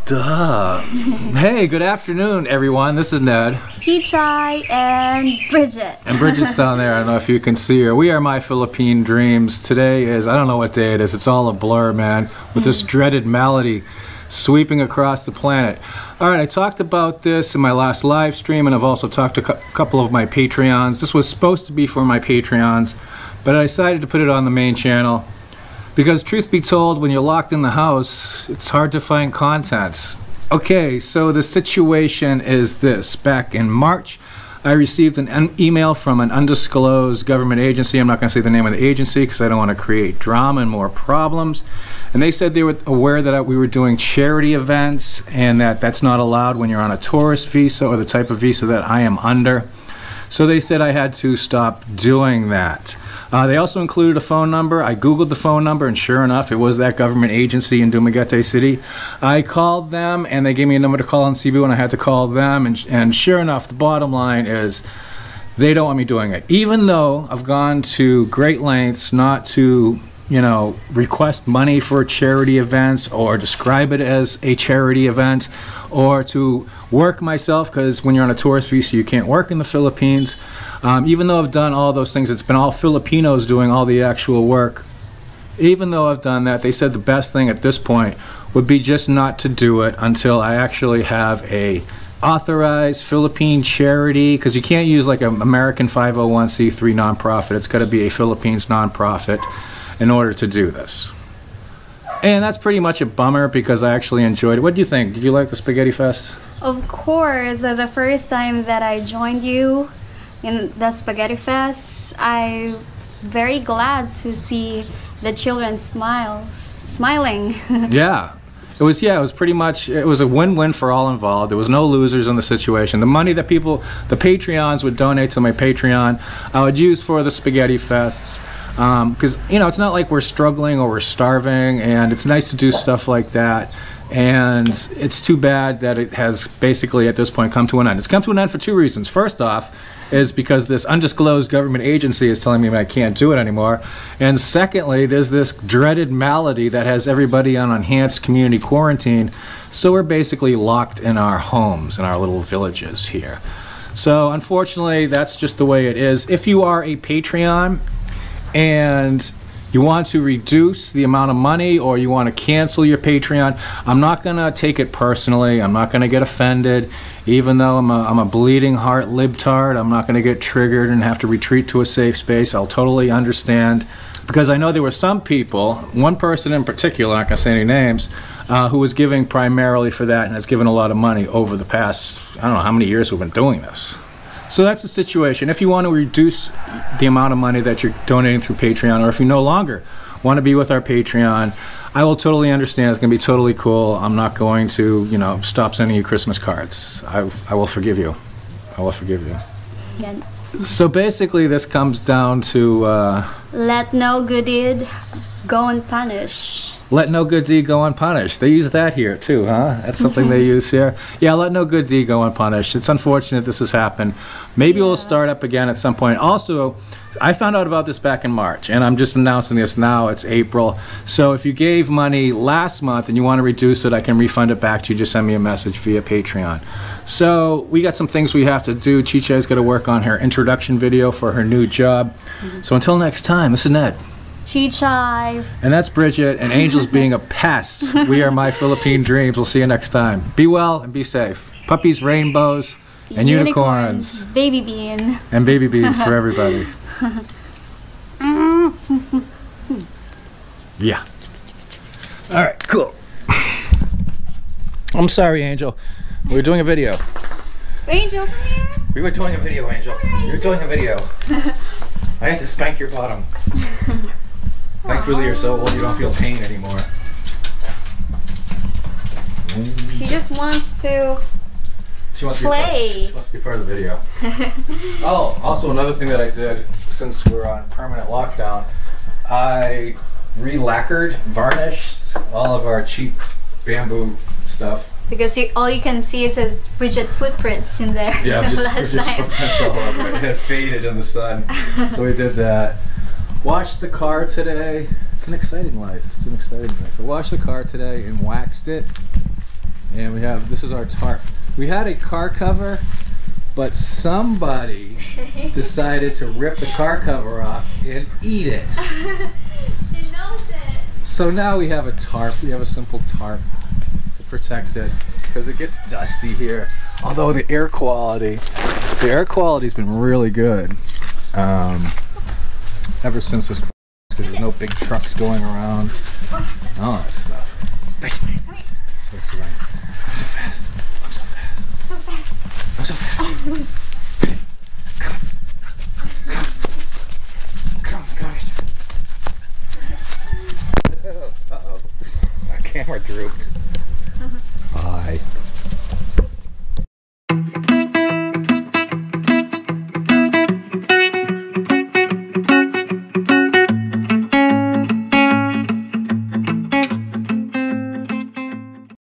Duh. Hey, good afternoon, everyone. This is Ned. Chichai and Bridget. And Bridget's down there. I don't know if you can see her. We are My Philippine Dreams. Today is, I don't know what day it is. It's all a blur, man, with this dreaded malady sweeping across the planet. All right, I talked about this in my last live stream, and I've also talked to a couple of my Patreons. This was supposed to be for my Patreons, but I decided to put it on the main channel. Because truth be told, when you're locked in the house, it's hard to find content. Okay, so the situation is this. Back in March, I received an email from an undisclosed government agency. I'm not going to say the name of the agency because I don't want to create drama and more problems. And they said they were aware that we were doing charity events and that that's not allowed when you're on a tourist visa or the type of visa that I am under. So they said I had to stop doing that. They also included a phone number. I googled the phone number, and sure enough, it was that government agency in Dumaguete City. I called them, and they gave me a number to call in Cebu, and I had to call them. And sure enough, the bottom line is they don't want me doing it. Even though I've gone to great lengths not to, you know, request money for charity events or describe it as a charity event or to work myself, because when you're on a tourist visa, you can't work in the Philippines. Even though I've done all those things, it's been all Filipinos doing all the actual work. Even though I've done that, they said the best thing at this point would be just not to do it until I actually have a authorized Philippine charity, because you can't use like an American 501c3 nonprofit. It's got to be a Philippines nonprofit in order to do this. And that's pretty much a bummer because I actually enjoyed it. What do you think? Did you like the Spaghettifests? Of course, the first time that I joined you in the Spaghettifests, I'm very glad to see the children smiling. Yeah. It was pretty much, it was a win-win for all involved. There was no losers in the situation. The money that people, the Patreons would donate to my Patreon, I would use for the Spaghettifests. Because, you know, it's not like we're struggling or we're starving, and it's nice to do stuff like that. And it's too bad that it has basically at this point come to an end. It's come to an end for two reasons. First off is because this undisclosed government agency is telling me I can't do it anymore. And secondly, there's this dreaded malady that has everybody on enhanced community quarantine. So we're basically locked in our homes, in our little villages here. So unfortunately, that's just the way it is. If you are a Patreon and you want to reduce the amount of money or you want to cancel your Patreon, I'm not going to take it personally. I'm not going to get offended. Even though I'm a bleeding heart libtard, I'm not going to get triggered and have to retreat to a safe space. I'll totally understand. Because I know there were some people, one person in particular, I'm not going to say any names, who was giving primarily for that and has given a lot of money over the past, I don't know how many years we've been doing this. So that's the situation. If you want to reduce the amount of money that you're donating through Patreon, or if you no longer want to be with our Patreon, I will totally understand. It's going to be totally cool. I'm not going to, you know, stop sending you Christmas cards. I will forgive you. I will forgive you. Yeah. So basically this comes down to... let no good deed go unpunished. Let no good deed go unpunished. They use that here too, huh? That's something they use here. Yeah, let no good deed go unpunished. It's unfortunate this has happened. Maybe we'll start up again at some point. Also, I found out about this back in March, and I'm just announcing this now. It's April. So if you gave money last month and you want to reduce it, I can refund it back to you. Just send me a message via Patreon. So we got some things we have to do. Chichai's got to work on her introduction video for her new job. So until next time, this is Ned. Chichai. And that's Bridget, and Angel's being a pest. We are My Philippine Dreams. We'll see you next time. Be well and be safe. Puppies, rainbows, and unicorns. Baby bean. And baby beans for everybody. Yeah. All right, cool. I'm sorry, Angel. We were doing a video. Angel, come here. We were doing a video, Angel. We were doing a video. I had to spank your bottom. Thankfully, you're so old you don't feel pain anymore. She just wants to play. She wants to be part of the video. Oh, also another thing that I did since we're on permanent lockdown, I re-lacquered, varnished all of our cheap bamboo stuff. Because all you can see is a Bridget footprints in there. Yeah, just footprints all over it. It had faded in the sun, so we did that. Washed the car today. It's an exciting life. It's an exciting life. I washed the car today and waxed it. And we have, this is our tarp. We had a car cover, but somebody decided to rip the car cover off and eat it. She knows it. So now we have a tarp. We have a simple tarp to protect it because it gets dusty here. Although the air quality's been really good ever since this, because there's no big trucks going around. All that stuff. I'm so fast. I'm so fast. So fast. I'm so fast.